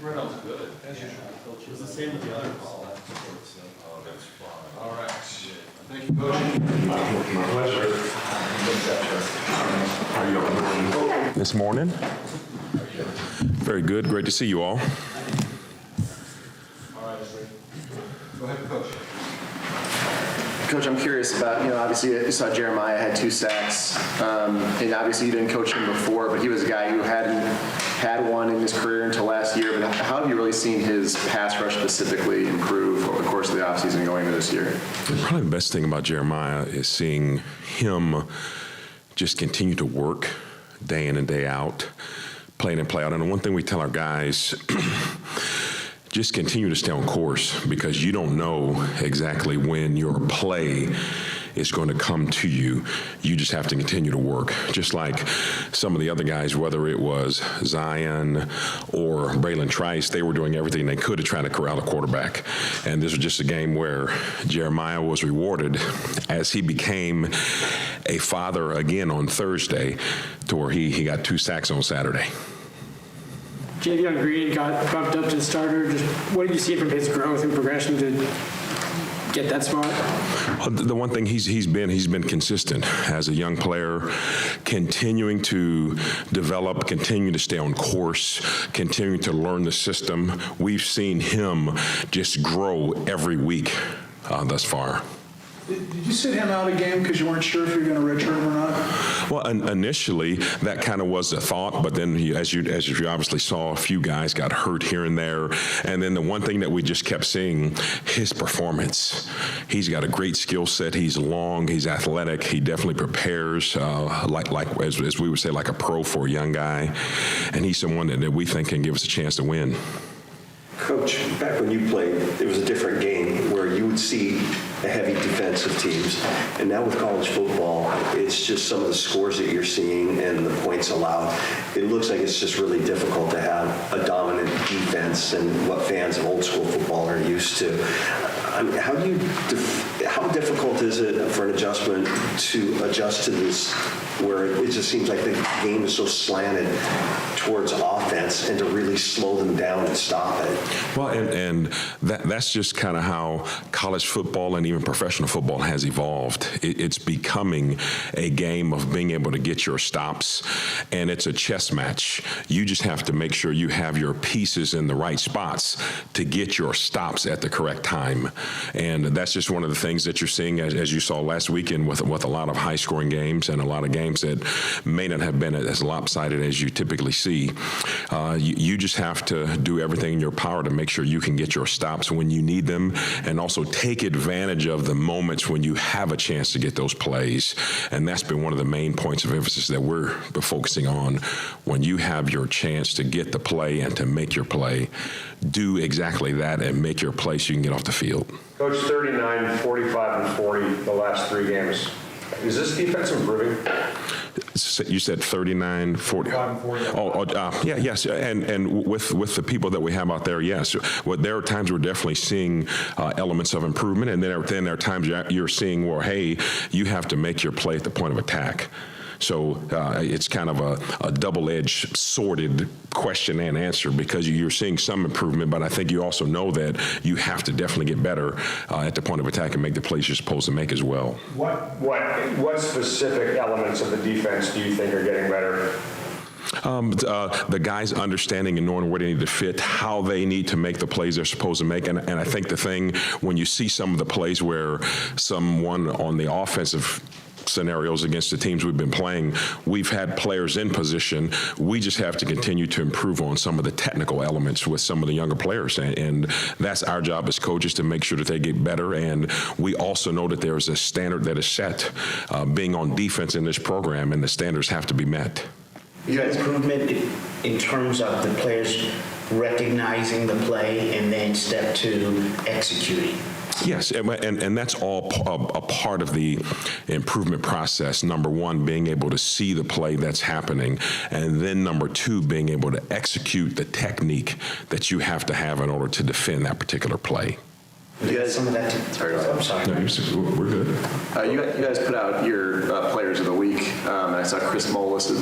That was good. As usual. It was the same with the other call. Oh, that's fine. All right. Thank you, Coach. My pleasure. How are you doing? This morning. Very good. Great to see you all. All right, go ahead, Coach. Coach, I'm curious about, obviously you saw Jeremiah had 2 sacks, and obviously you didn't coach him before, but he was a guy who hadn't had one in his career until last year. But how have you really seen his pass rush specifically improve over the course of the offseason going into this year? Probably the best thing about Jeremiah is seeing him just continue to work day in and day out, play in and play out. And the one thing we tell our guys, just continue to stay on course, because you don't know exactly when your play is going to come to you. You just have to continue to work. Just like some of the other guys, whether it was Zion or Braylon Trice, they were doing everything they could to try to corral a quarterback. And this was just a game where Jeremiah was rewarded as he became a father again on Thursday, to where he got 2 sacks on Saturday. Javion Green got bumped up to starter. Just what did you see from his growth and progression to get that spot? The one thing he's been consistent as a young player, continuing to develop, continuing to stay on course, continuing to learn the system. We've seen him just grow every week thus far. Did you sit him out a game because you weren't sure if you were going to redshirt him or not? Well, initially that kind of was the thought, but then as you obviously saw, a few guys got hurt here and there, and then the one thing that we just kept seeing, his performance. He's got a great skill set. He's long. He's athletic. He definitely prepares like as we would say, like a pro for a young guy, and he's someone that we think can give us a chance to win. Coach, back when you played, it was a different game where you would see the heavy defensive teams. And now with college football, it's just some of the scores that you're seeing and the points allowed. It looks like it's just really difficult to have a dominant defense and what fans of old school football are used to. I mean, how difficult is it for an adjustment to adjust to this, where it just seems like the game is so slanted towards offense, and to really slow them down and stop it? Well, and that's just kind of how college football and even professional football has evolved. It's becoming a game of being able to get your stops, and it's a chess match. You just have to make sure you have your pieces in the right spots to get your stops at the correct time. And that's just one of the things that you're seeing, as you saw last weekend, with a lot of high-scoring games and a lot of games that may not have been as lopsided as you typically see. You just have to do everything in your power to make sure you can get your stops when you need them, and also take advantage of the moments when you have a chance to get those plays. And that's been one of the main points of emphasis that we're focusing on. When you have your chance to get the play and to make your play, do exactly that and make your play so you can get off the field. Coach, 39, 45, and 40 the last 3 games. Is this defense improving? You said 39, 40. Yes, and with the people that we have out there, yes. Well, there are times we're definitely seeing elements of improvement, and then there are times you're seeing where, hey, you have to make your play at the point of attack. So it's kind of a double-edged, sorted question and answer, because you're seeing some improvement, but I think you also know that you have to definitely get better at the point of attack and make the plays you're supposed to make as well. What specific elements of the defense do you think are getting better? The guys understanding and knowing where they need to fit, how they need to make the plays they're supposed to make. And I think the thing, when you see some of the plays where someone on the offensive scenarios against the teams we've been playing, we've had players in position. We just have to continue to improve on some of the technical elements with some of the younger players. And that's our job as coaches, to make sure that they get better. And we also know that there is a standard that is set being on defense in this program, and the standards have to be met. You had improvement in terms of the players recognizing the play and then step 2, executing. Yes, and that's all a part of the improvement process. Number 1, being able to see the play that's happening, and then number 2, being able to execute the technique that you have to have in order to defend that particular play. You guys, some of that. sorry, I'm sorry. No, we're good. you guys put out your players of the week and I saw Chris Moll listed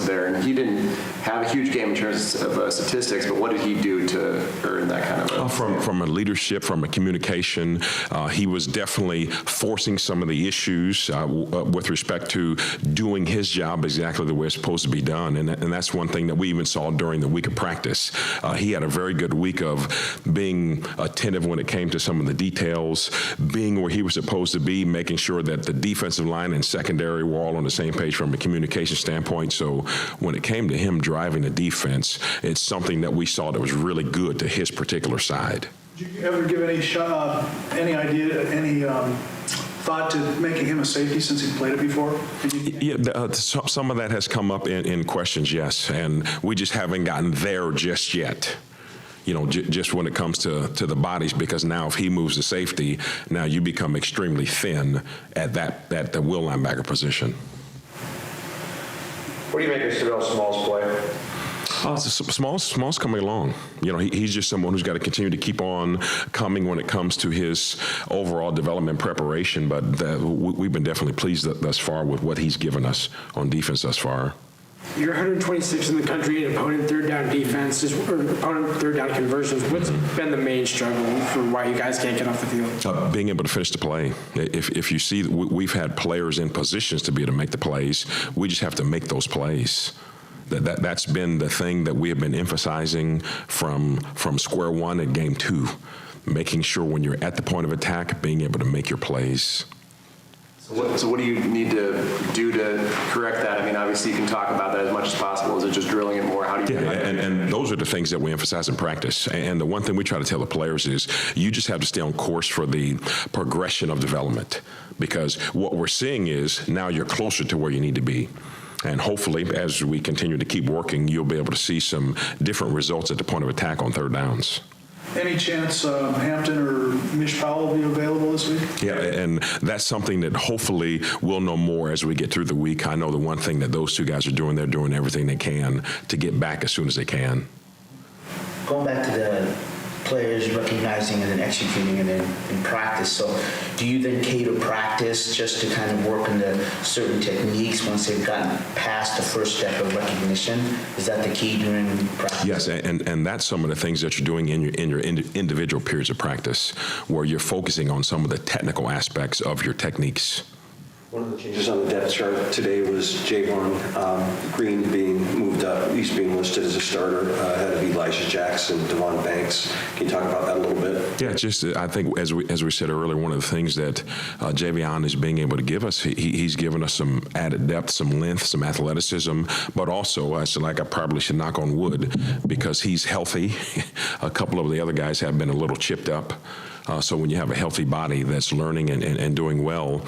there, and he didn't have a huge game in terms of statistics, but what did he do to earn that kind of From a leadership, from a communication, he was definitely forcing some of the issues with respect to doing his job exactly the way it's supposed to be done. And that's one thing that we even saw during the week of practice. He had a very good week of being attentive when it came to some of the details, being where he was supposed to be, making sure that the defensive line and secondary were all on the same page from a communication standpoint. So when it came to him driving the defense, it's something that we saw that was really good to his particular side. Did you ever give any thought to making him a safety since he played it before? Yeah, some of that has come up in questions, yes, and we just haven't gotten there just yet. You know, just when it comes to the bodies, because now if he moves to safety, now you become extremely thin at the will linebacker position. What do you make of Sadell Small's play? Small's coming along. You know, he's just someone who's got to continue to keep on coming when it comes to his overall development preparation. But we've been definitely pleased thus far with what he's given us on defense thus far. You're 126 in the country in opponent third down defense, or opponent third down conversions. What's been the main struggle for why you guys can't get off the field? Being able to finish the play. If you see, we've had players in positions to be able to make the plays. We just have to make those plays. That's been the thing that we have been emphasizing from square one at game 2, making sure when you're at the point of attack, being able to make your plays. So what do you need to do to correct that? I mean, obviously you can talk about that as much as possible. Is it just drilling it more? How do you? Yeah, and those are the things that we emphasize in practice. And the one thing we try to tell the players is you just have to stay on course for the progression of development, because what we're seeing is now you're closer to where you need to be. And hopefully, as we continue to keep working, you'll be able to see some different results at the point of attack on third downs. Any chance Hampton or Mish Powell will be available this week? Yeah, and that's something that hopefully we'll know more as we get through the week. I know the one thing that those two guys are doing, they're doing everything they can to get back as soon as they can. Going back to the players recognizing and then executing and then in practice. So do you then cater practice just to kind of work into certain techniques once they've gotten past the first step of recognition? Is that the key during practice? Yes, and that's some of the things that you're doing in your individual periods of practice, where you're focusing on some of the technical aspects of your techniques. One of the changes on the depth chart today was Javon Green being moved up. He's being listed as a starter ahead of Elijah Jackson, Devon Banks. Can you talk about that a little bit? Yeah, just I think as we said earlier, one of the things that Javion is being able to give us, he's given us some added depth, some length, some athleticism, but also I probably should knock on wood because he's healthy. A couple of the other guys have been a little chipped up. So when you have a healthy body that's learning and doing well,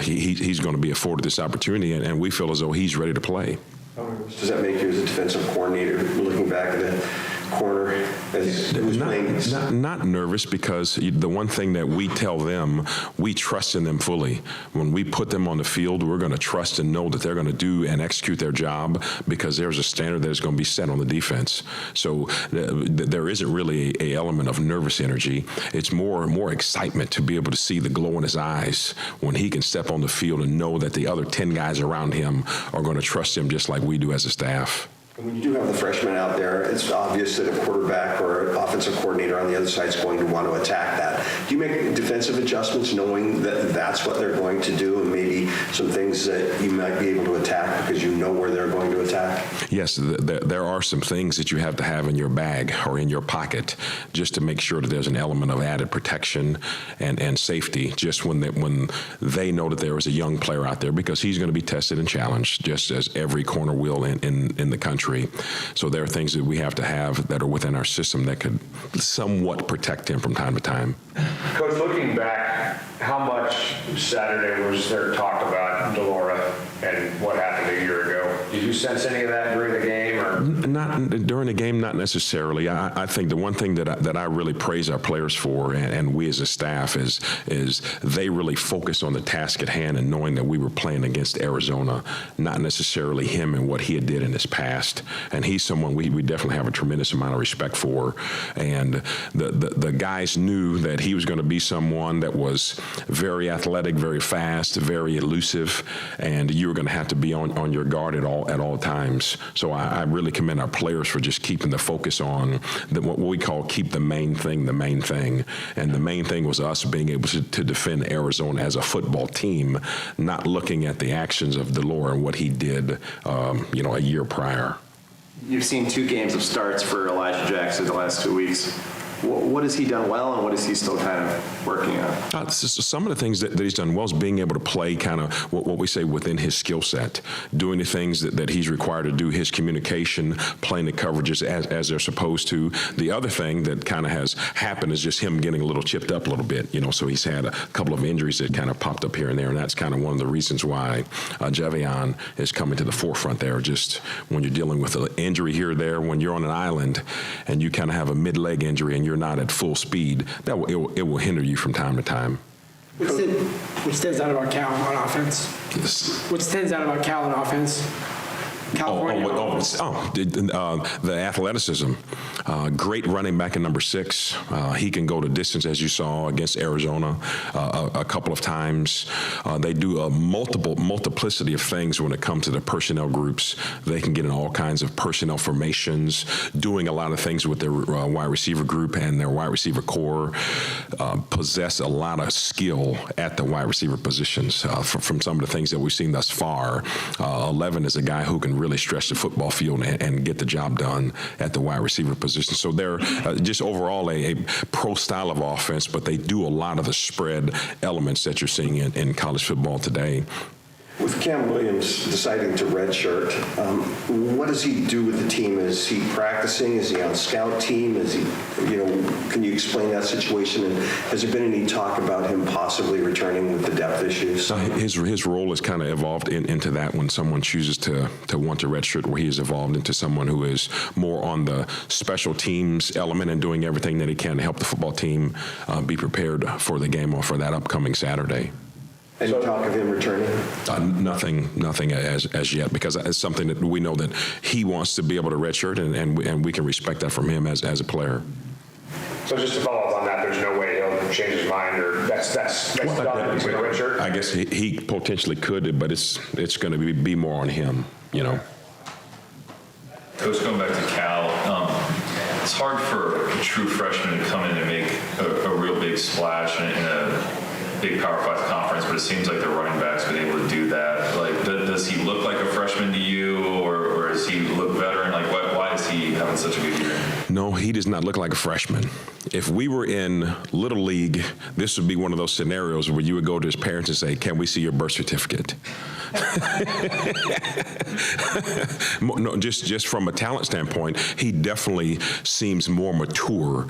he's going to be afforded this opportunity, and we feel as though he's ready to play. Does that make you as a defensive coordinator looking back at the corner as who's playing? Not nervous, because the one thing that we tell them, we trust in them fully. When we put them on the field, we're going to trust and know that they're going to do and execute their job, because there's a standard that is going to be set on the defense. So there isn't really a element of nervous energy. It's more excitement to be able to see the glow in his eyes when he can step on the field and know that the other 10 guys around him are going to trust him just like we do as a staff. When you do have the freshmen out there, it's obvious that a quarterback or an offensive coordinator on the other side is going to want to attack that. Do you make defensive adjustments knowing that that's what they're going to do, and maybe some things that you might be able to attack because you know where they're going to attack? Yes, there are some things that you have to have in your bag or in your pocket just to make sure that there's an element of added protection and safety just when they know that there is a young player out there, because he's going to be tested and challenged just as every corner will in the country. So there are things that we have to have that are within our system that could somewhat protect him from time to time. Coach, looking back, how much Saturday was there talk about Delora and what happened a year ago? Did you sense any of that during the game, or Not during the game, not necessarily. I think the one thing that I really praise our players for, and we as a staff, is they really focused on the task at hand and knowing that we were playing against Arizona, not necessarily him and what he had did in his past. And he's someone we definitely have a tremendous amount of respect for. And the guys knew that he was going to be someone that was very athletic, very fast, very elusive, and you were going to have to be on your guard at all times. So I really commend our players for just keeping the focus on what we call keep the main thing the main thing. And the main thing was us being able to defend Arizona as a football team, not looking at the actions of DeBoer and what he did, a year prior. You've seen 2 games of starts for Elijah Jackson the last 2 weeks. What has he done well, and what is he still kind of working on? Some of the things that he's done well is being able to play kind of what we say within his skill set, doing the things that he's required to do, his communication, playing the coverages as they're supposed to. The other thing that kind of has happened is just him getting a little chipped up a little bit, so he's had a couple of injuries that kind of popped up here and there, and that's kind of one of the reasons why Javion is coming to the forefront there. Just when you're dealing with an injury here or there, when you're on an island and you kind of have a mid-leg injury and you're not at full speed, it will hinder you from time to time. What stands out about Cal on offense? What stands out about Cal on offense? California. The athleticism. Great running back in number 6. He can go to distance, as you saw against Arizona a couple of times. They do a multiplicity of things when it comes to the personnel groups. They can get in all kinds of personnel formations, doing a lot of things with their wide receiver group and their wide receiver core. Possess a lot of skill at the wide receiver positions from some of the things that we've seen thus far. 11 is a guy who can really stretch the football field and get the job done at the wide receiver position. So they're just overall a pro style of offense, but they do a lot of the spread elements that you're seeing in college football today. With Cam Williams deciding to redshirt, what does he do with the team? Is he practicing? Is he on scout team? Is he, can you explain that situation? And has there been any talk about him possibly returning with the depth issues? His role has kind of evolved into that when someone chooses to want to redshirt, where he has evolved into someone who is more on the special teams element and doing everything that he can to help the football team be prepared for the game or for that upcoming Saturday. Any talk of him returning? Nothing as yet, because it's something that we know that he wants to be able to redshirt, and we can respect that from him as a player. So just to follow up on that, there's no way he'll change his mind, or that's done. He's going to redshirt. I guess he potentially could, but it's going to be more on him, Coach, going back to Cal, it's hard for a true freshman to come in and make a real big splash in a big Power 5 conference, but it seems like the running back's been able to do that. Like, does he look like a freshman to you, or does he look veteran? Like, why is he having such a good year? No, he does not look like a freshman. If we were in Little League, this would be one of those scenarios where you would go to his parents and say, "Can we see your birth certificate?" No, just from a talent standpoint, he definitely seems more mature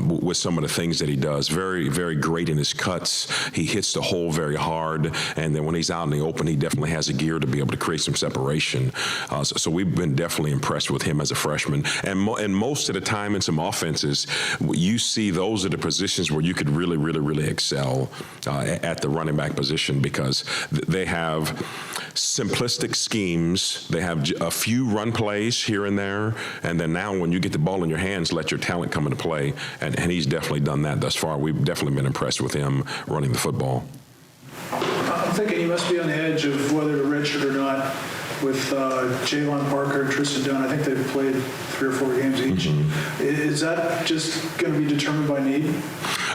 with some of the things that he does. Very, very great in his cuts. He hits the hole very hard, and then when he's out in the open, he definitely has a gear to be able to create some separation. So we've been definitely impressed with him as a freshman. And most of the time in some offenses, you see those are the positions where you could really, really, really excel at the running back position, because they have simplistic schemes. They have a few run plays here and there, and then now when you get the ball in your hands, let your talent come into play, and he's definitely done that thus far. We've definitely been impressed with him running the football. I'm thinking he must be on the edge of whether to redshirt or not with Jalen Parker and Tristan Dunn. I think they've played 3 or 4 games each. Mm-hmm. Is that just going to be determined by need?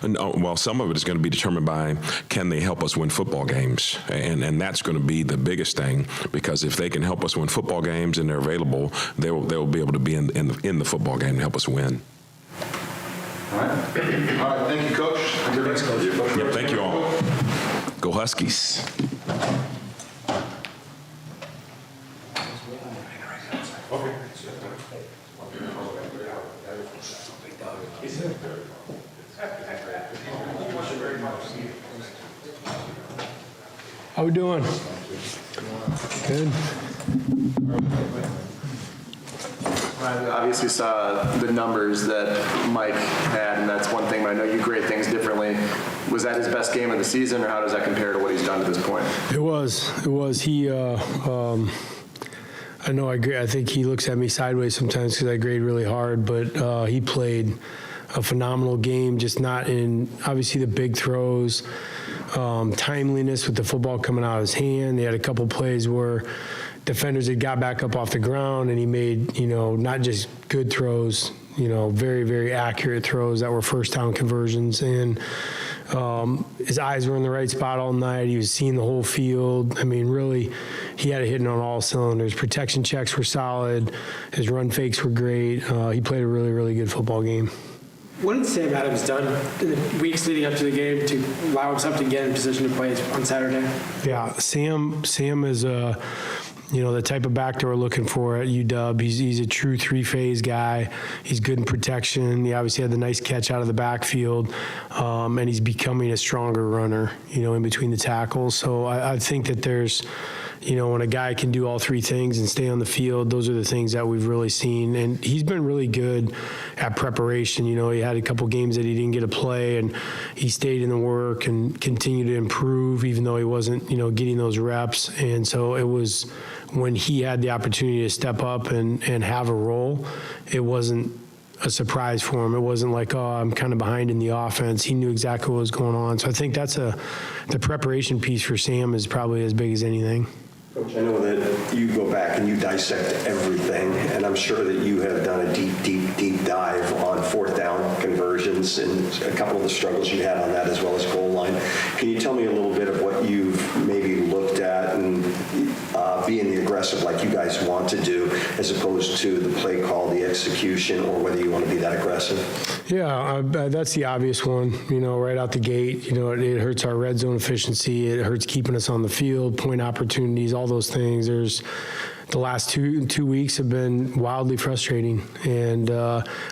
No, well, some of it is going to be determined by, can they help us win football games? And that's going to be the biggest thing, because if they can help us win football games and they're available, they'll be able to be in the football game and help us win. All right. Thank you, Coach. Thanks, Coach. Yeah, thank you all. Go Huskies. How we doing? Good. I obviously saw the numbers that Mike had, and that's one thing, but I know you grade things differently. Was that his best game of the season, or how does that compare to what he's done to this point? It was. He, I know I think he looks at me sideways sometimes because I grade really hard, but he played a phenomenal game, just not in, obviously, the big throws, timeliness with the football coming out of his hand. They had a couple plays where defenders had got back up off the ground, and he made, not just good throws, very, very accurate throws that were first down conversions. And his eyes were in the right spot all night. He was seeing the whole field. I mean, really, he had it hitting on all cylinders. Protection checks were solid. His run fakes were great. He played a really, really good football game. What did Sam Adams done in the weeks leading up to the game to allow himself to get in position to play on Saturday? Yeah, Sam is the type of back that we're looking for at UW. He's a true three-phase guy. He's good in protection. He obviously had the nice catch out of the backfield, and he's becoming a stronger runner, in between the tackles. So I think that there's, when a guy can do all three things and stay on the field, those are the things that we've really seen. And he's been really good at preparation. He had a couple games that he didn't get to play, and he stayed in the work and continued to improve, even though he wasn't, getting those reps. And so it was when he had the opportunity to step up and have a role, it wasn't a surprise for him. It wasn't like, oh, I'm kind of behind in the offense. He knew exactly what was going on. So I think that's the preparation piece for Sam is probably as big as anything. Coach, I know that you go back and you dissect everything, and I'm sure that you have done a deep dive on fourth down conversions and a couple of the struggles you had on that, as well as goal line. Can you tell me a little bit of what you've maybe looked at and being the aggressive like you guys want to do, as opposed to the play call, the execution, or whether you want to be that aggressive? Yeah, that's the obvious one, right out the gate. It hurts our red zone efficiency. It hurts keeping us on the field, point opportunities, all those things. The last two weeks have been wildly frustrating, and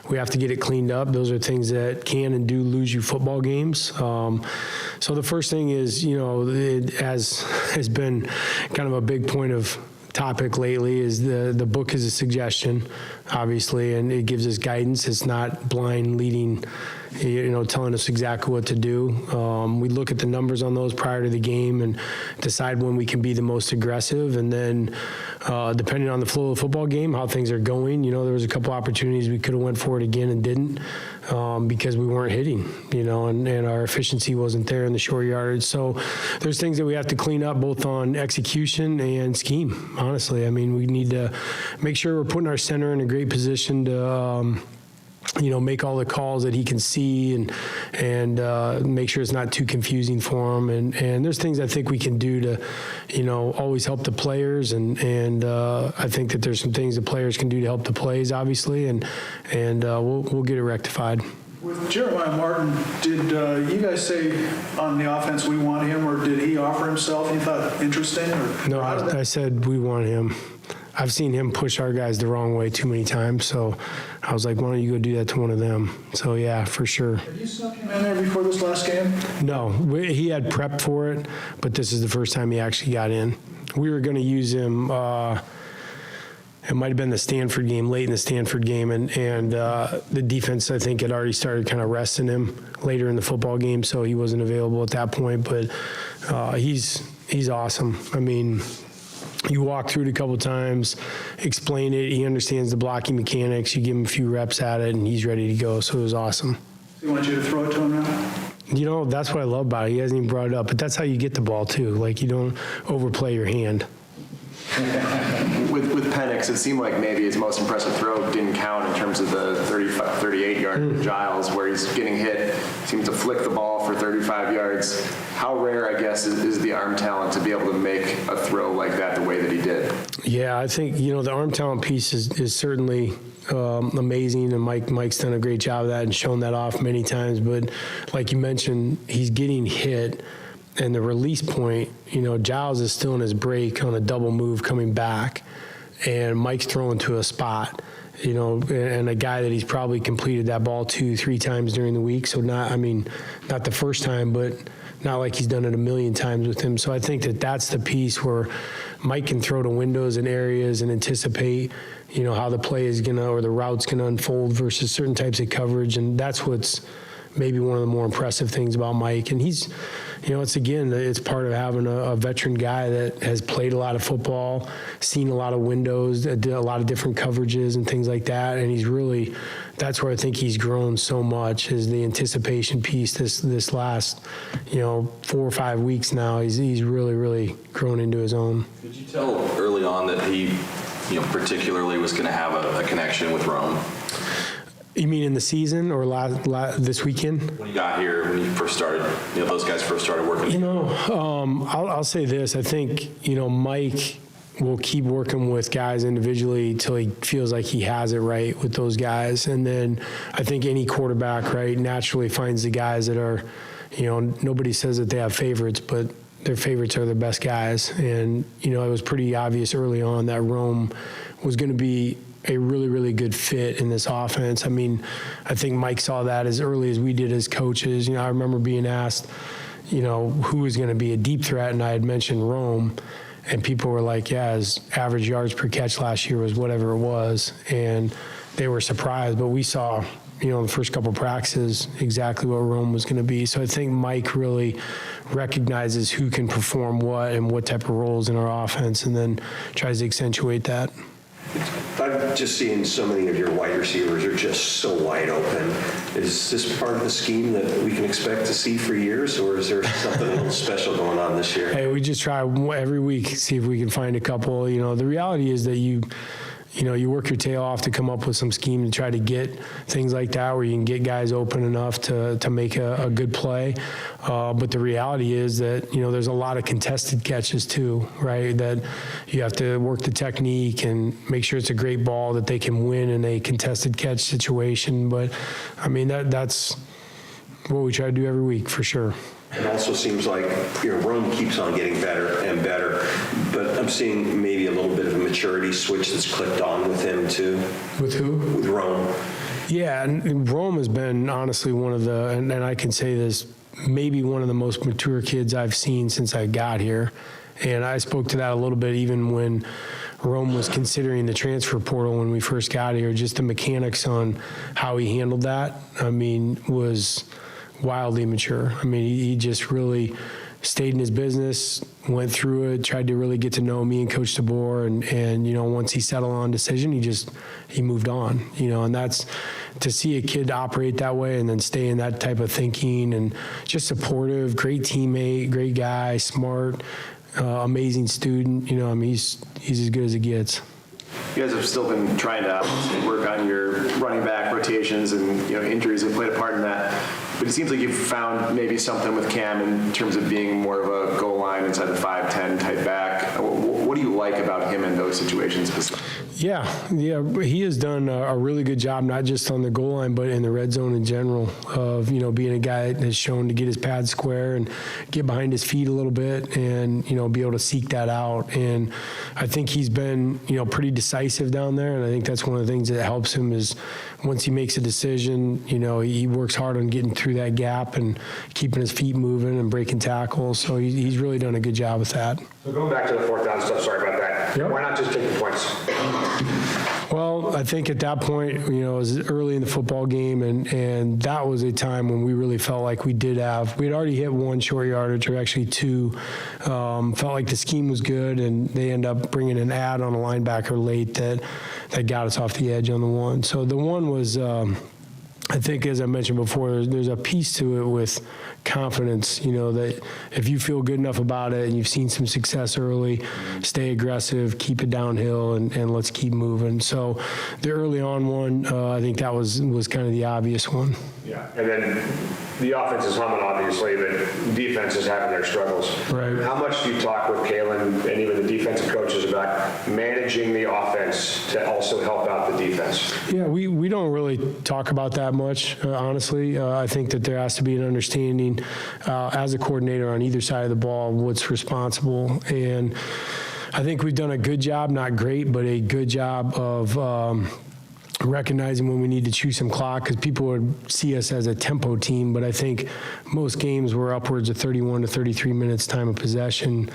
we have to get it cleaned up. Those are things that can and do lose you football games. So the first thing is, it has been kind of a big point of topic lately is the book is a suggestion, obviously, and it gives us guidance. It's not blind leading, telling us exactly what to do. We look at the numbers on those prior to the game and decide when we can be the most aggressive, and then depending on the flow of the football game, how things are going, there was a couple opportunities we could have went for it again and didn't because we weren't hitting, and our efficiency wasn't there in the short yardage. So there's things that we have to clean up both on execution and scheme, honestly. I mean, we need to make sure we're putting our center in a great position to make all the calls that he can see and make sure it's not too confusing for him. And there's things I think we can do to, always help the players. And I think that there's some things the players can do to help the plays, obviously, and we'll get it rectified. With Jeremiah Martin, did you guys say on the offense we want him, or did he offer himself? You thought interesting? Or No, I said we want him. I've seen him push our guys the wrong way too many times, so I was like, why don't you go do that to one of them? So, yeah, for sure. Have you snuck him in there before this last game? No, he had prep for it, but this is the first time he actually got in. We were going to use him, it might have been the Stanford game, late in the Stanford game, and the defense, I think, had already started kind of resting him later in the football game, so he wasn't available at that point, but he's awesome. I mean, you walk through it a couple times, explain it, he understands the blocking mechanics, you give him a few reps at it, and he's ready to go, so it was awesome. He wants you to throw it to him now? That's what I love about it. He hasn't even brought it up, but that's how you get the ball, too. Like, you don't overplay your hand. With Penix, it seemed like maybe his most impressive throw didn't count in terms of the 38-yard Giles, where he's getting hit, seems to flick the ball for 35 yards. How rare, I guess, is the arm talent to be able to make a throw like that the way that he did? Yeah, I think, the arm talent piece is certainly amazing, and Mike's done a great job of that and shown that off many times. But like you mentioned, he's getting hit. And the release point, Giles is still in his break on a double move coming back, and Mike's throwing to a spot, and a guy that he's probably completed that ball 2-3 times during the week. So not the first time, but not like he's done it a million times with him. So I think that's the piece where Mike can throw to windows and areas and anticipate how the play is or the route's gonna unfold versus certain types of coverage, and that's what's maybe one of the more impressive things about Mike. And he's, it's part of having a veteran guy that has played a lot of football, seen a lot of windows, did a lot of different coverages and things like that. And he's really, that's where I think he's grown so much, is the anticipation piece this last, 4 or 5 weeks now. He's really, really grown into his own. Did you tell early on that he, particularly was going to have a connection with Rome? You mean in the season or this weekend? When you got here, when you first started, those guys first started working? I'll say this. I think, Mike will keep working with guys individually till he feels like he has it right with those guys. And then I think any quarterback, right, naturally finds the guys that are, nobody says that they have favorites, but their favorites are their best guys. And, it was pretty obvious early on that Rome was going to be a really, really good fit in this offense. I mean, I think Mike saw that as early as we did as coaches. I remember being asked, who was going to be a deep threat, and I had mentioned Rome, and people were like, yeah, his average yards per catch last year was whatever it was, and they were surprised. But we saw, in the first couple of practices exactly what Rome was going to be. So I think Mike really recognizes who can perform what and what type of roles in our offense, and then tries to accentuate that. I'm just seeing so many of your wide receivers are just so wide open. Is this part of the scheme that we can expect to see for years, or is there something a little special going on this year? Hey, we just try every week, see if we can find a couple. The reality is that you work your tail off to come up with some scheme to try to get things like that where you can get guys open enough to make a good play. But the reality is that, there's a lot of contested catches too, right? That you have to work the technique and make sure it's a great ball that they can win in a contested catch situation. But, I mean, that's what we try to do every week for sure. It also seems like Rome keeps on getting better and better, but I'm seeing maybe a little bit of a maturity switch that's clicked on with him too. With who? With Rome. Yeah, and Rome has been honestly one of the, and I can say this, maybe one of the most mature kids I've seen since I got here. And I spoke to that a little bit even when Rome was considering the transfer portal when we first got here. Just the mechanics on how he handled that, I mean, was wildly mature. I mean, he just really stayed in his business, went through it, tried to really get to know me and Coach DeBoer, and once he settled on decision, he moved on, and that's, to see a kid operate that way and then stay in that type of thinking and just supportive, great teammate, great guy, smart, amazing student, I mean, he's as good as it gets. You guys have still been trying to work on your running back rotations, and injuries have played a part in that. But it seems like you've found maybe something with Cam in terms of being more of a goal line inside the 5-10 type back. What do you like about him in those situations specifically? Yeah, he has done a really good job, not just on the goal line, but in the red zone in general, of, being a guy that has shown to get his pad square and get behind his feet a little bit and, be able to seek that out. And I think he's been, pretty decisive down there. And I think that's one of the things that helps him is once he makes a decision, he works hard on getting through that gap and keeping his feet moving and breaking tackles. So he's really done a good job with that. So going back to the fourth down stuff, sorry about that. Yep. Why not just take the points? Well, I think at that point, it was early in the football game, and that was a time when we really felt like we had already hit one short yardage, or actually two. Felt like the scheme was good, and they end up bringing an ad on a linebacker late that got us off the edge on the one. So the one was, I think, as I mentioned before, there's a piece to it with confidence, that if you feel good enough about it and you've seen some success early, stay aggressive, keep it downhill, and let's keep moving. So the early on one, I think that was kind of the obvious one. Yeah, and then the offense is humming, obviously, but defense is having their struggles. Right. How much do you talk with Kalen and even the defensive coaches about managing the offense to also help out the defense? Yeah, we don't really talk about that much, honestly. I think that there has to be an understanding as a coordinator on either side of the ball what's responsible. And I think we've done a good job, not great, but a good job of recognizing when we need to chew some clock, because people would see us as a tempo team, but I think most games were upwards of 31 to 33 minutes time of possession.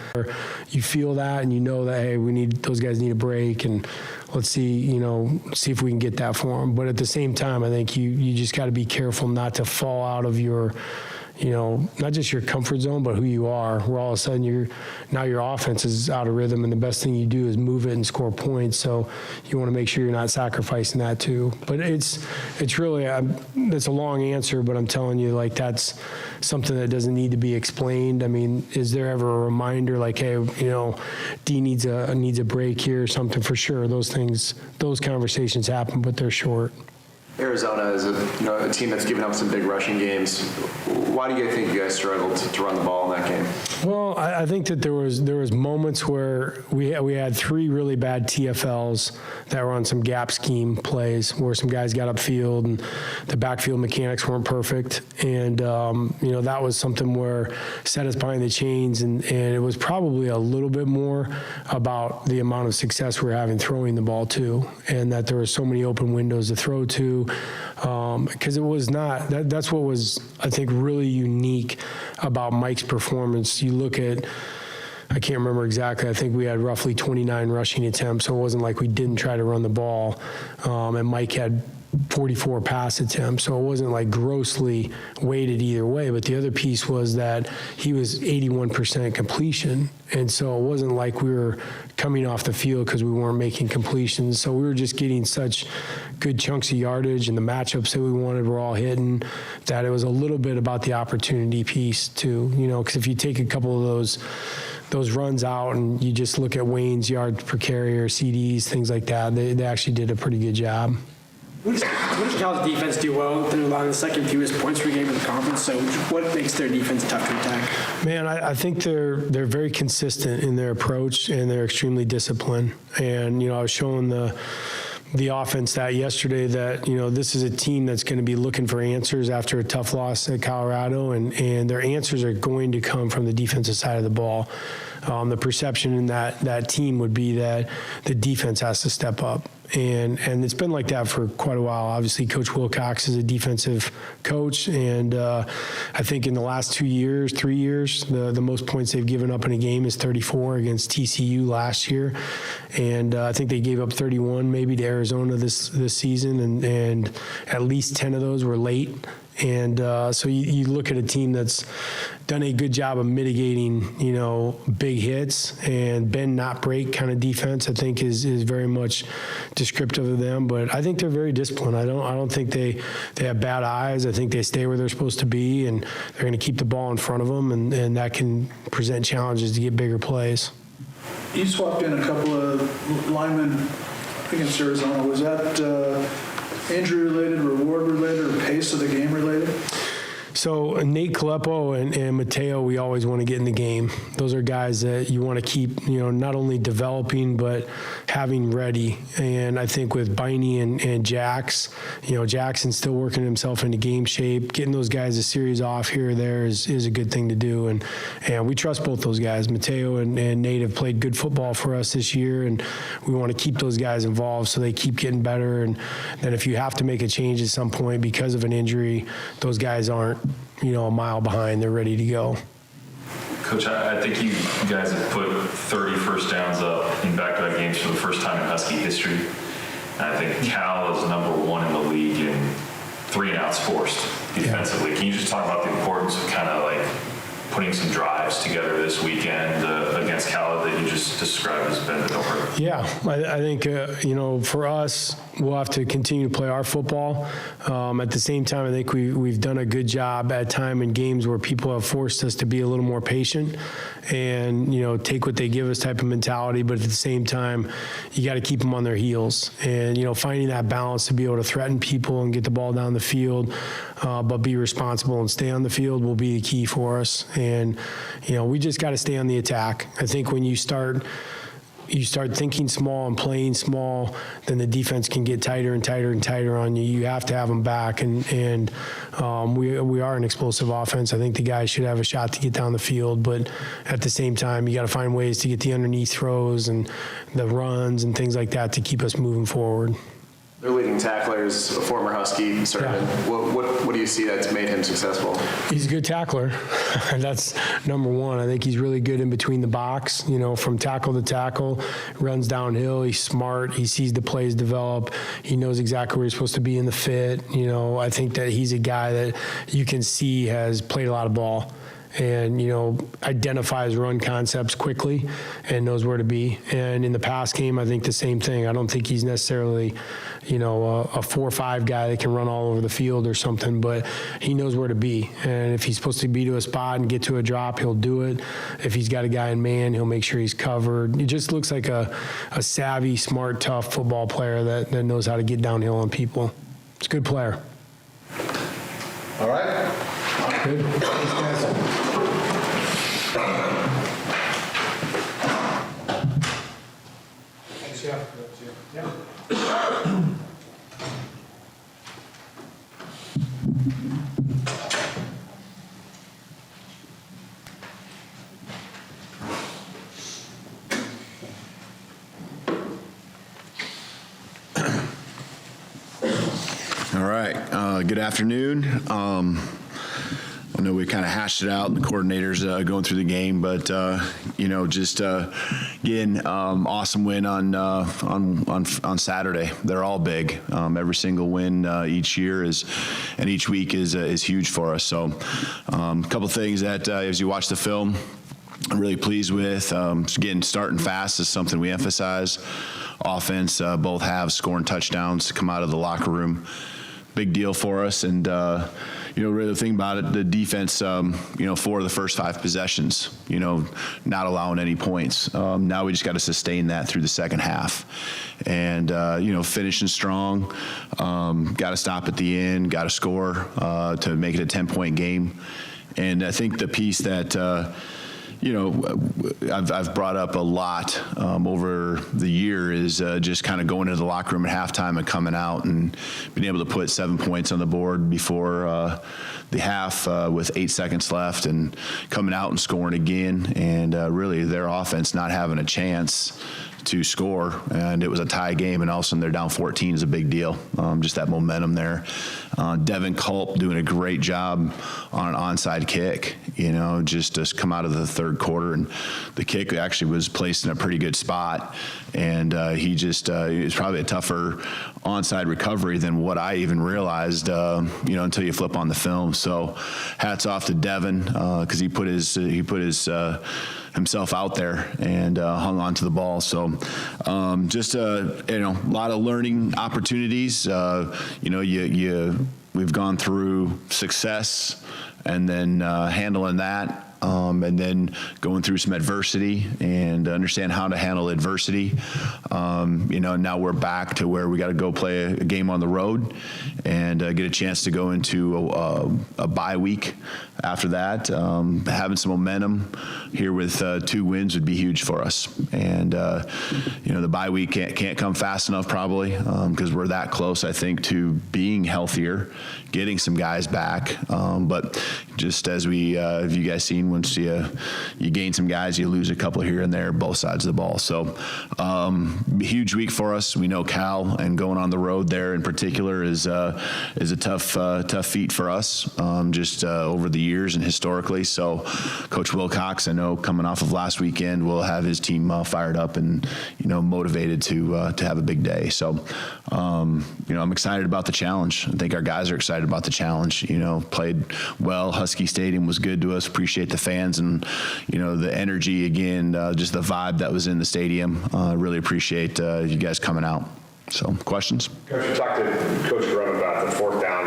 You feel that and you know that, hey, those guys need a break, and let's see if we can get that for them. But at the same time, I think you just got to be careful not to fall out of your, not just your comfort zone, but who you are, where all of a sudden your offense is out of rhythm, and the best thing you do is move it and score points. So you want to make sure you're not sacrificing that too. But it's really, it's a long answer, but I'm telling you, like, that's something that doesn't need to be explained. I mean, is there ever a reminder like, hey, D needs a break here or something? For sure, those conversations happen, but they're short. Arizona is a team that's given up some big rushing games. Why do you think you guys struggled to run the ball in that game? Well, I think that there was moments where we had 3 really bad TFLs that were on some gap scheme plays where some guys got upfield and the backfield mechanics weren't perfect, and that was something where set us behind the chains, and it was probably a little bit more about the amount of success we're having throwing the ball too, and that there were so many open windows to throw to. Because it was not, that's what was, I think, really unique about Mike's performance. You look at, I can't remember exactly, I think we had roughly 29 rushing attempts, so it wasn't like we didn't try to run the ball. And Mike had 44 pass attempts, so it wasn't like grossly weighted either way. But the other piece was that he was 81% completion, and so it wasn't like we were coming off the field because we weren't making completions. So we were just getting such good chunks of yardage, and the matchups that we wanted were all hitting, that it was a little bit about the opportunity piece too. Because if you take a couple of those runs out and you just look at Wayne's yards per carry or CDs, things like that, they actually did a pretty good job. What does Cal's defense do well? They're allowing the second fewest points per game in the conference. So what makes their defense tough to attack? Man, I think they're very consistent in their approach, and they're extremely disciplined. And I was showing the offense that yesterday that this is a team that's going to be looking for answers after a tough loss at Colorado, and their answers are going to come from the defensive side of the ball. The perception in that team would be that the defense has to step up. And it's been like that for quite a while. Obviously, Coach Wilcox is a defensive coach, and I think in the last 3 years, the most points they've given up in a game is 34 against TCU last year, and I think they gave up 31 maybe to Arizona this season, and at least 10 of those were late. And so you look at a team that's done a good job of mitigating, big hits, and bend not break kind of defense, I think is very much descriptive of them. But I think they're very disciplined. I don't think they have bad eyes. I think they stay where they're supposed to be, and they're going to keep the ball in front of them, and that can present challenges to get bigger plays. You swapped in a couple of linemen against Arizona. Was that injury related, reward related, or pace of the game related? So Nate Caleppo and Mateo, we always want to get in the game. Those are guys that you want to keep, not only developing, but having ready. And I think with Biney and Jax, Jackson's still working himself into game shape. Getting those guys a series off here or there is a good thing to do. And we trust both those guys. Mateo and Nate have played good football for us this year, and we want to keep those guys involved so they keep getting better. And then if you have to make a change at some point because of an injury, those guys aren't a mile behind. They're ready to go. Coach, I think you guys have put 30 first downs up in back-to-back games for the first time in Husky history. And I think Cal is #1 in the league in 3-and-outs forced defensively. Yeah. Can you just talk about the importance of kind of like putting some drives together this weekend against Cal that you just described as bend but don't hurt? Yeah, I think, for us, we'll have to continue to play our football. At the same time, I think we've done a good job at time in games where people have forced us to be a little more patient and, take what they give us type of mentality. But at the same time, you got to keep them on their heels. And, finding that balance to be able to threaten people and get the ball down the field, but be responsible and stay on the field will be the key for us. And, we just got to stay on the attack. I think when you start thinking small and playing small, then the defense can get tighter and tighter and tighter on you. You have to have them back, and we are an explosive offense. I think the guys should have a shot to get down the field, but at the same time, you got to find ways to get the underneath throws and the runs and things like that to keep us moving forward. Their leading tackler is a former Husky, Sermon. Yeah. What do you see that's made him successful? He's a good tackler. That's number one. I think he's really good in between the box, from tackle to tackle, runs downhill. He's smart. He sees the plays develop. He knows exactly where he's supposed to be in the fit. I think that he's a guy that you can see has played a lot of ball and, identifies run concepts quickly and knows where to be. And in the pass game, I think the same thing. I don't think he's necessarily, a 4-5 guy that can run all over the field or something, but he knows where to be. And if he's supposed to be to a spot and get to a drop, he'll do it. If he's got a guy in man, he'll make sure he's covered. He just looks like a savvy, smart, tough football player that knows how to get downhill on people. It's a good player. All right. Good. Thanks, guys. All right. Good afternoon. I know we kind of hashed it out, and the coordinators going through the game, but just again, awesome win on Saturday. They're all big. Every single win each year and each week is huge for us. So, a couple things that as you watch the film, I'm really pleased with. Again, starting fast is something we emphasize. Offense, both halves scoring touchdowns to come out of the locker room. Big deal for us, and really the thing about it, the defense, for the first 5 possessions, not allowing any points. Now we just got to sustain that through the second half, and finishing strong. Got to stop at the end, got to score to make it a 10-point game, and I think the piece that. I've brought up a lot over the year is just kind of going into the locker room at halftime and coming out and being able to put 7 points on the board before the half with 8 seconds left and coming out and scoring again. And really their offense not having a chance to score, and it was a tie game, and all of a sudden they're down 14 is a big deal. Just that momentum there. Devin Culp doing a great job on an onside kick, just come out of the third quarter, and the kick actually was placed in a pretty good spot, and he just it's probably a tougher onside recovery than what I even realized, until you flip on the film. So hats off to Devin, because he put his himself out there and hung on to the ball. So just a lot of learning opportunities. We've gone through success and then handling that. And then going through some adversity and understand how to handle adversity. Now we're back to where we got to go play a game on the road and get a chance to go into a bye week after that. Having some momentum here with 2 wins would be huge for us. And, the bye week can't come fast enough probably because we're that close, I think, to being healthier, getting some guys back. But just as have you guys seen, once you gain some guys, you lose a couple here and there, both sides of the ball. So huge week for us. We know Cal, and going on the road there in particular is a tough feat for us, over the years and historically. So Coach Wilcox, I know coming off of last weekend, will have his team fired up and motivated to have a big day. So I'm excited about the challenge. I think our guys are excited about the challenge. Played well. Husky Stadium was good to us. Appreciate the fans and the energy again, just the vibe that was in the stadium. Really appreciate you guys coming out. So questions? Coach, you talked to Coach Grubb about the 4th down,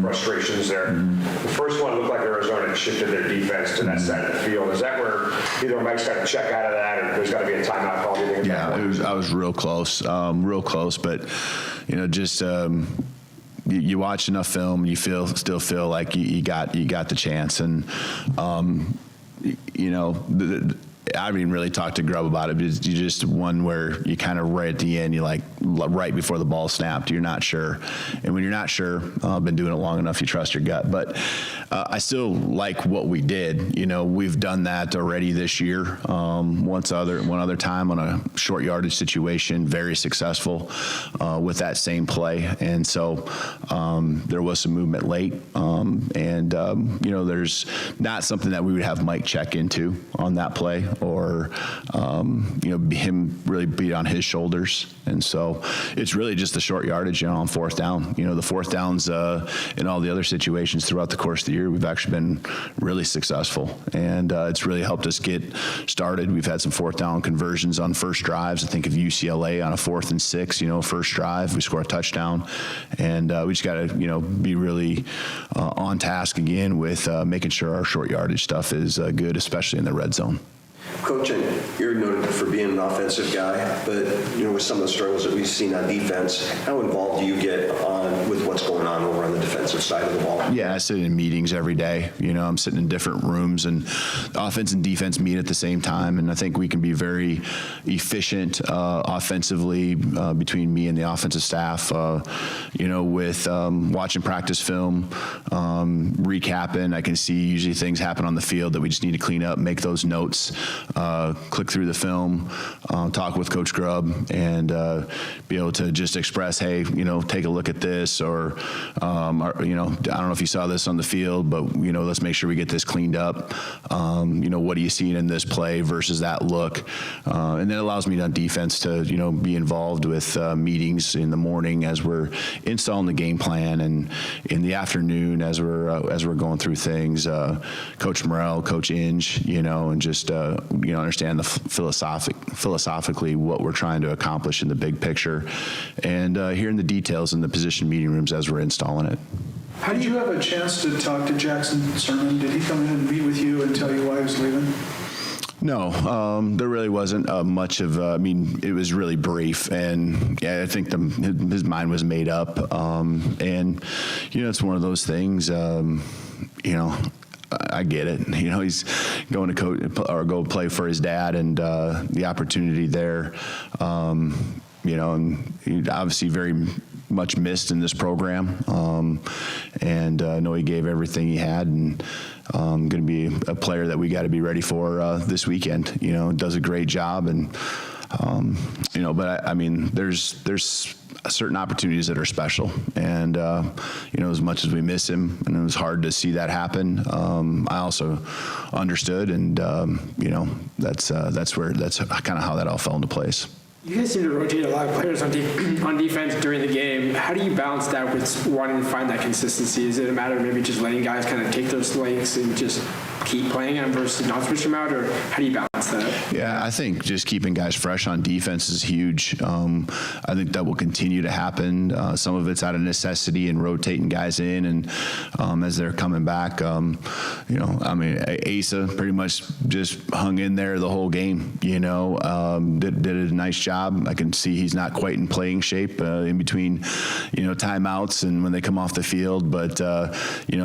frustrations there. The first one looked like Arizona shifted their defense to that side of the field. Is that where either Mike's got to check out of that, or there's got to be a timeout call? Yeah, I was real close, but you watch enough film, you still feel like you got the chance, and I haven't even really talked to Grubb about it, but it's just one where you kind of right at the end, you like right before the ball snapped, you're not sure. And when you're not sure, I've been doing it long enough, you trust your gut. But I still like what we did. We've done that already this year. One other time on a short yardage situation, very successful with that same play. And so there was some movement late. There's not something that we would have Mike check into on that play or, him really be on his shoulders. And so it's really just the short yardage, on fourth down. The fourth downs in all the other situations throughout the course of the year, we've actually been really successful. And it's really helped us get started. We've had some fourth down conversions on first drives. I think of UCLA on a 4th and 6, first drive, we score a touchdown. And we just got to, be really on task again with making sure our short yardage stuff is good, especially in the red zone. Coach, you're noted for being an offensive guy, but with some of the struggles that we've seen on defense, how involved do you get with what's going on over on the defensive side of the ball? Yeah, I sit in meetings every day. I'm sitting in different rooms, and offense and defense meet at the same time. And I think we can be very efficient offensively between me and the offensive staff. With watching practice film, recapping, I can see usually things happen on the field that we just need to clean up, make those notes. Click through the film, talk with Coach Grubb, and be able to just express, hey, take a look at this, or I don't know if you saw this on the field, but let's make sure we get this cleaned up. What are you seeing in this play versus that look? And then it allows me on defense to be involved with meetings in the morning as we're installing the game plan, and in the afternoon as we're going through things. Coach Morrell, Coach Inge, and just understand philosophically what we're trying to accomplish in the big picture, and hearing the details in the position meeting rooms as we're installing it. How did you have a chance to talk to Jackson Sermon? Did he come in and meet with you and tell you why he was leaving? No, there really wasn't much of. It was really brief, and I think his mind was made up. It's one of those things. I get it. He's going to coach or go play for his dad, and the opportunity there. And he obviously very much missed in this program. And I know he gave everything he had, and going to be a player that we got to be ready for this weekend. Does a great job, and there's certain opportunities that are special, and as much as we miss him, and it was hard to see that happen, I also understood, and that's kind of how that all fell into place. You guys seem to rotate a lot of players on defense during the game. How do you balance that with wanting to find that consistency? Is it a matter of maybe just letting guys kind of take those legs and just keep playing them versus not switch them out, or how do you balance that? Yeah, I think just keeping guys fresh on defense is huge. I think that will continue to happen. Some of it's out of necessity and rotating guys in, and as they're coming back, Asa pretty much just hung in there the whole game. Did a nice job. I can see he's not quite in playing shape in between, timeouts and when they come off the field. But it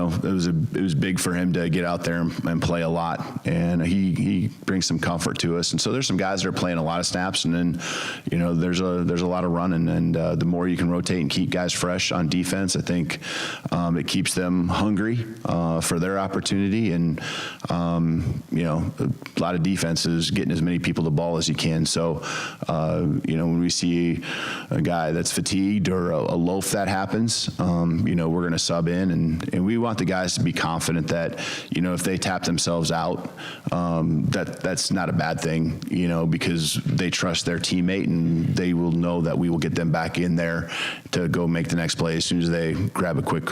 was big for him to get out there and play a lot, and he brings some comfort to us. And so there's some guys that are playing a lot of snaps, and then there's a lot of running, and the more you can rotate and keep guys fresh on defense, I think it keeps them hungry for their opportunity. And a lot of defenses getting as many people the ball as you can. So when we see a guy that's fatigued or a loaf that happens, we're going to sub in, and we want the guys to be confident that if they tap themselves out, that's not a bad thing, because they trust their teammate, and they will know that we will get them back in there to go make the next play as soon as they grab a quick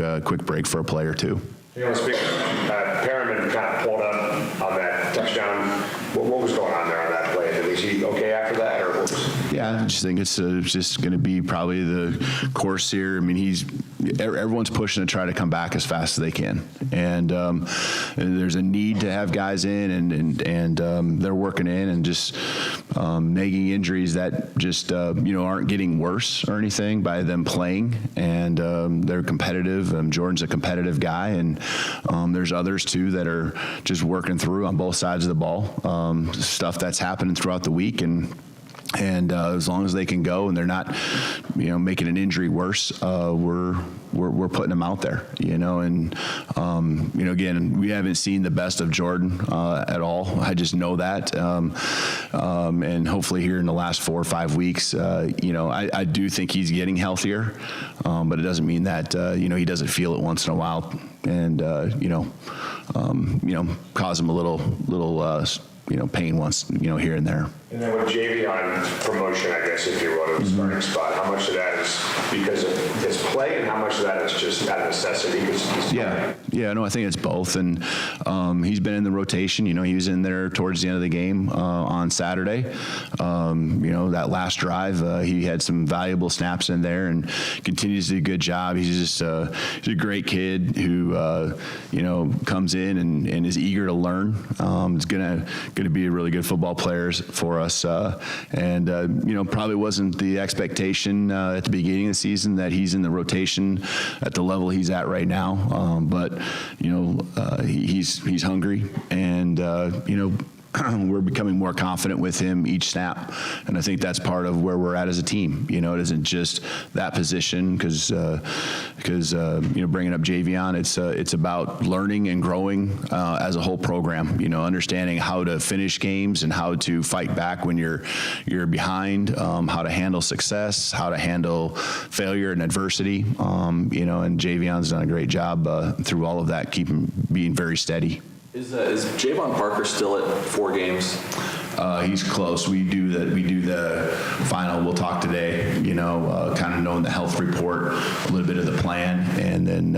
break for a play or two. Speaking of Perriman kind of pulled up on that touchdown. What was going on there on that play? Was he okay after that, or what was? Yeah, just think it's just going to be probably the course here. I mean, everyone's pushing to try to come back as fast as they can, and there's a need to have guys in, and they're working in, and just nagging injuries that just aren't getting worse or anything by them playing, and they're competitive. Jordan's a competitive guy, and there's others too that are just working through on both sides of the ball. Stuff that's happening throughout the week, and as long as they can go and they're not, making an injury worse, we're putting them out there, and again, we haven't seen the best of Jordan at all. I just know that, and hopefully here in the last 4 or 5 weeks, I do think he's getting healthier, but it doesn't mean that he doesn't feel it once in a while, and cause him a little pain once, here and there. And then with Javion's promotion, I guess, if you will, to the starting spot, how much of that is because of his play and how much of that is just out of necessity? I think it's both. And he's been in the rotation. He was in there towards the end of the game on Saturday. That last drive, he had some valuable snaps in there and continues to do a good job. He's just he's a great kid who, comes in and is eager to learn. Is going to be a really good football player for us. Probably wasn't the expectation at the beginning of the season that he's in the rotation at the level he's at right now. But he's hungry, and we're becoming more confident with him each snap, and I think that's part of where we're at as a team. It isn't just that position because bringing up Javion, it's about learning and growing as a whole program. Understanding how to finish games and how to fight back when you're behind, how to handle success, how to handle failure and adversity. And Javion's done a great job through all of that, being very steady. Is Javon Parker still at 4 games? He's close. We do the final. We'll talk today. Kind of knowing the health report, a little bit of the plan, and then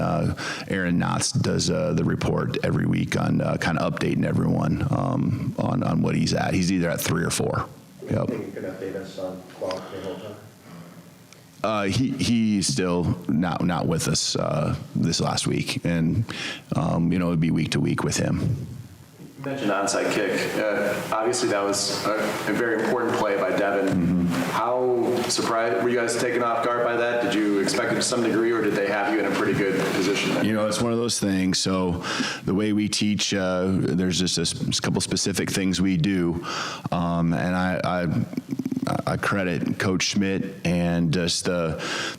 Aaron Knotts does the report every week on kind of updating everyone on what he's at. He's either at 3 or 4. Yep. You can update us on quality the whole time. He's still not with us this last week, and it'd be week to week with him. You mentioned onside kick. Obviously, that was a very important play by Devin. Mm-hmm. How surprised were you guys taken off guard by that? Did you expect it to some degree, or did they have you in a pretty good position there? It's one of those things. So the way we teach, there's just a couple specific things we do, and I credit Coach Schmidt and just the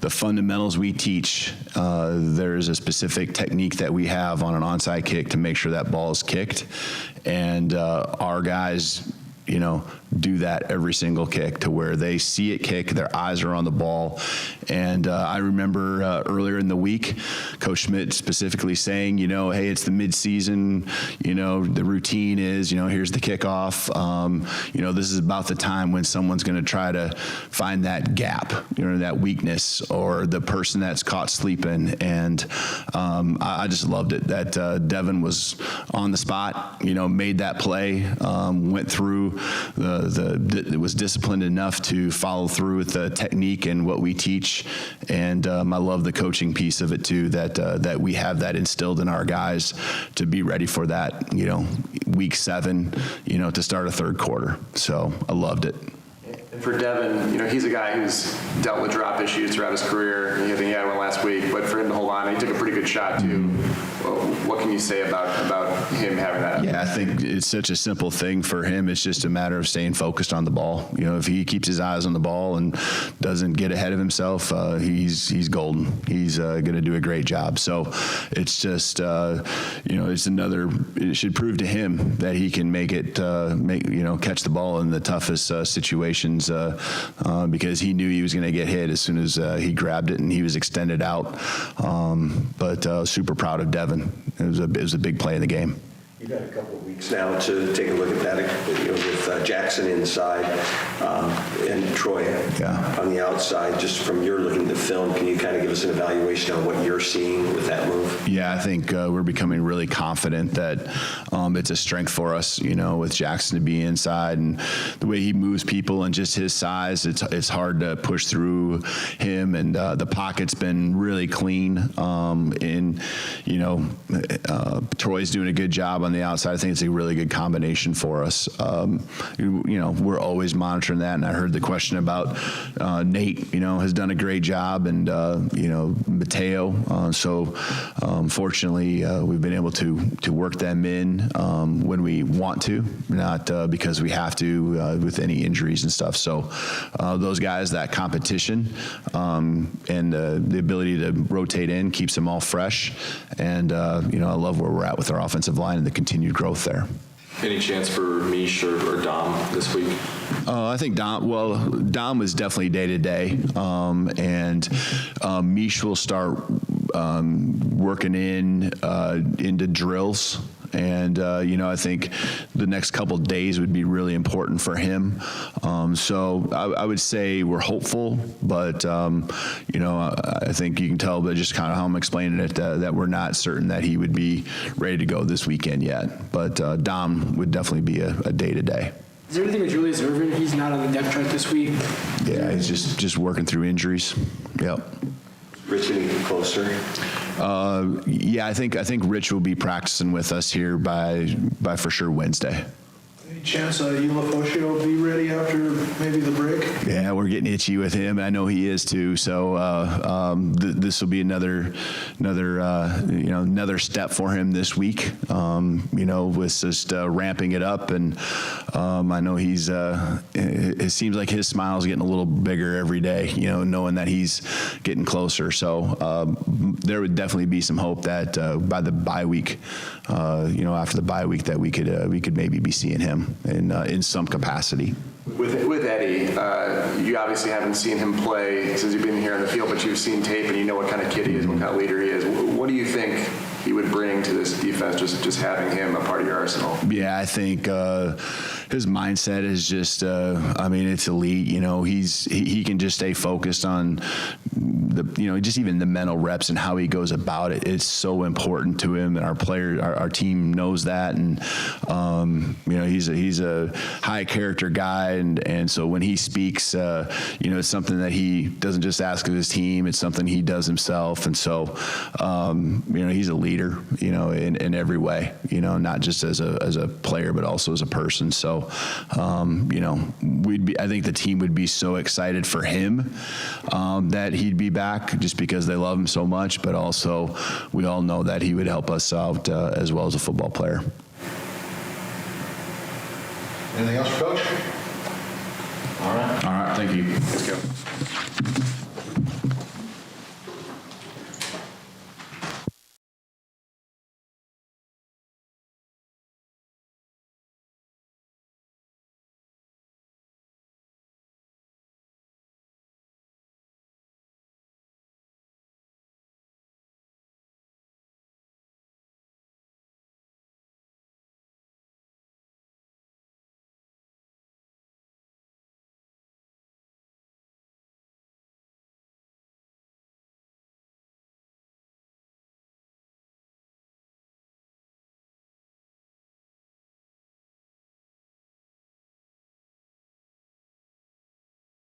fundamentals we teach. There's a specific technique that we have on an onside kick to make sure that ball is kicked, and our guys, do that every single kick to where they see it kick, their eyes are on the ball. And I remember earlier in the week, Coach Schmidt specifically saying, hey, it's the midseason, the routine is, here's the kickoff. This is about the time when someone's going to try to find that gap, that weakness, or the person that's caught sleeping. And I just loved it that Devin was on the spot, made that play, went through it was disciplined enough to follow through with the technique and what we teach. And I love the coaching piece of it too, that we have that instilled in our guys to be ready for that, week 7, to start a third quarter. So I loved it. And for Devin, he's a guy who's dealt with drop issues throughout his career. I think he had one last week, but for him to hold on, he took a pretty good shot too. What can you say about him having that? Yeah, I think it's such a simple thing for him. It's just a matter of staying focused on the ball. If he keeps his eyes on the ball and doesn't get ahead of himself, he's golden. He's going to do a great job. So it's just, it's it should prove to him that he can make it, catch the ball in the toughest situations because he knew he was going to get hit as soon as he grabbed it and he was extended out. But super proud of Devin. It was a big play in the game. You You've got a couple of weeks now to take a look at that, with Jackson inside and Troy on the outside. Just from your looking at the film, can you kind of give us an evaluation on what you're seeing with that move? Yeah, I think we're becoming really confident that it's a strength for us, with Jackson to be inside and the way he moves people and just his size, it's hard to push through him, and the pocket's been really clean. Troy's doing a good job on the outside. I think it's a really good combination for us. We're always monitoring that, and I heard the question about Nate, has done a great job, and Mateo. Fortunately, we've been able to work them in when we want to, not because we have to with any injuries and stuff. So those guys, that competition and the ability to rotate in keeps them all fresh. And I love where we're at with our offensive line and the continued growth there. Any chance for Mish or Dom this week? I think Dom was definitely day-to-day, and Mish will start working into drills. And, I think the next couple of days would be really important for him. So I would say we're hopeful, but, I think you can tell by just kind of how I'm explaining it that we're not certain that he would be ready to go this weekend yet. But Dom would definitely be a day-to-day. Is there anything with Julius Irvin? He's not on the depth chart this week. Yeah, he's just working through injuries. Yep. Rich, any closer? Yeah, I think Rich will be practicing with us here by for sure Wednesday. Any chance Ulofoshio will be ready after maybe the break? Yeah, we're getting itchy with him. I know he is too. So this will be another step for him this week. With just ramping it up, and I know he's. It seems like his smile is getting a little bigger every day. Knowing that he's getting closer. So there would definitely be some hope that by the bye week, after the bye week, that we could maybe be seeing him in some capacity. With Eddie, you obviously haven't seen him play since you've been here on the field, but you've seen tape and you know what kind of kid he is, what kind of leader he is. What do you think he would bring to this defense, just having him a part of your arsenal? Yeah, I think his mindset is just, it's elite. He can just stay focused on just even the mental reps and how he goes about it. It's so important to him, and our team knows that. And he's a high character guy, and so when he speaks, it's something that he doesn't just ask of his team. It's something he does himself, and so he's a leader, in every way, not just as a player, but also as a person. So, I think the team would be so excited for him that he'd be back, just because they love him so much, but also we all know that he would help us out as well as a football player. Anything else, Coach? All right. All right, thank you. Let's go.